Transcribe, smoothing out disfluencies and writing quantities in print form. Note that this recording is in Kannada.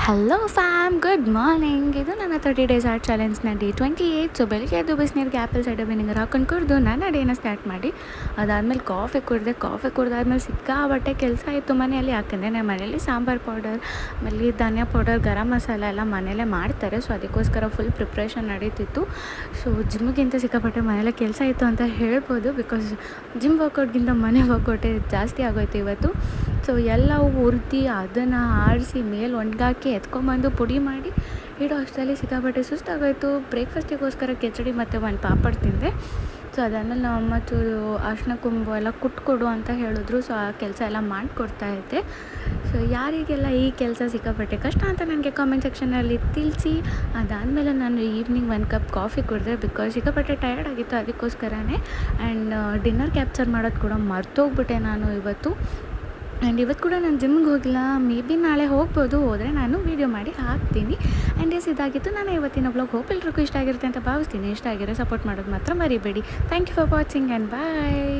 Hello fam, good morning. ಇದು ನನ್ನ 30 ಡೇಸ್ ಆರ್ಟ್ ಚಾಲೆಂಜ್ನ ಡೇ 28. ಸೊ ಬೆಳಿಗ್ಗೆ ಎದ್ದು ಬಿಸಿನೀರಿಗೆ ಆ್ಯಪಲ್ ಸೈಡರ್ ವಿನೆಗರ್ ಹಾಕೊಂಡು ಕುಡಿದು ನನ್ನ ಡೇನ ಸ್ಟಾರ್ಟ್ ಮಾಡಿ ಅದಾದಮೇಲೆ ಕಾಫಿ ಕುಡ್ದಾದ್ಮೇಲೆ ಸಿಕ್ಕಾಬಟ್ಟೆ ಕೆಲಸ ಇತ್ತು ಮನೆಯಲ್ಲಿ. ಯಾಕಂದರೆ ನಮ್ಮ ಮನೆಯಲ್ಲಿ ಸಾಂಬಾರು ಪೌಡರ್, ಆಮೇಲೆ ಧನಿಯಾ ಪೌಡರ್, ಗರಂ ಮಸಾಲ ಎಲ್ಲ ಮನೆಯಲ್ಲೇ ಮಾಡ್ತಾರೆ. ಸೊ ಅದಕ್ಕೋಸ್ಕರ ಫುಲ್ ಪ್ರಿಪ್ರೇಷನ್ ನಡೀತಿತ್ತು. ಸೊ ಜಿಮ್ಗಿಂತ ಸಿಕ್ಕಾಪಟ್ಟೆ ಮನೆಯಲ್ಲೇ ಕೆಲಸ ಇತ್ತು ಅಂತ ಹೇಳ್ಬೋದು. ಬಿಕಾಸ್ ಜಿಮ್ ವರ್ಕೌಟ್ಗಿಂತ ಮನೆ ವರ್ಕೌಟೇ ಜಾಸ್ತಿ ಆಗೋಯ್ತು ಇವತ್ತು. ಸೊ ಎಲ್ಲವೂ ಹುರಿದು ಅದನ್ನು ಆರಿಸಿ ಮೇಲೆ ಒಣಗಾಕಿ ಎತ್ಕೊಂಬಂದು ಪುಡಿ ಮಾಡಿ ಇಡೋ ಅಷ್ಟರಲ್ಲಿ ಸಿಕ್ಕಾಪಟ್ಟೆ ಸುಸ್ತಾಗೋಯ್ತು. ಬ್ರೇಕ್ಫಾಸ್ಟಿಗೋಸ್ಕರ ಕೆಚಡಿ ಮತ್ತು ಒಂದು ಪಾಪಡ್ ತಿಂದೆ. ಸೊ ಅದಾದಮೇಲೆ ನಮ್ಮ ಅಮ್ಮ ಚೂರು ಅರಿಶಿನ ಕೊಂಬು ಎಲ್ಲ ಕುಟ್ಕೊಡು ಅಂತ ಹೇಳಿದ್ರು. ಸೊ ಆ ಕೆಲಸ ಎಲ್ಲ ಮಾಡಿಕೊಡ್ತಾಯಿದ್ದೆ. ಸೊ ಯಾರಿಗೆಲ್ಲ ಈ ಕೆಲಸ ಸಿಕ್ಕಾಪಟ್ಟೆ ಕಷ್ಟ ಅಂತ ನನಗೆ ಕಾಮೆಂಟ್ ಸೆಕ್ಷನಲ್ಲಿ ತಿಳಿಸಿ. ಅದಾದಮೇಲೆ ನಾನು ಈವ್ನಿಂಗ್ 1 ಕಪ್ ಕಾಫಿ ಕುಡಿದೆ. ಬಿಕಾಸ್ ಸಿಕ್ಕಾಪಟ್ಟೆ ಟಯರ್ಡ್ ಆಗಿತ್ತು, ಅದಕ್ಕೋಸ್ಕರನೇ. ಆ್ಯಂಡ್ ಡಿನ್ನರ್ ಕ್ಯಾಪ್ಚರ್ ಮಾಡೋದು ಕೂಡ ಮರ್ತೋಗ್ಬಿಟ್ಟೆ ನಾನು ಇವತ್ತು. ಆ್ಯಂಡ್ ಇವತ್ತು ಕೂಡ ನಾನು ಜಿಮ್ಗೆ ಹೋಗಿಲ್ಲ. ಮೇ ಬಿ ನಾಳೆ ಹೋಗ್ಬೋದು. ಹೋದರೆ ನಾನು ವೀಡಿಯೋ ಮಾಡಿ ಹಾಕ್ತೀನಿ. ಆ್ಯಂಡ್ ಇದಾಗಿತ್ತು ನಾನು ಇವತ್ತಿನ ಬ್ಲಾಗ್. ಹೋಪ್ ಎಲ್ರಿಗೂ ಇಷ್ಟ ಆಗಿರುತ್ತೆ ಅಂತ ಭಾವಿಸ್ತೀನಿ. ಇಷ್ಟ ಆಗಿರೋ ಸಪೋರ್ಟ್ ಮಾಡೋದು ಮಾತ್ರ ಮರಿಬೇಡಿ. Thank you for watching and bye.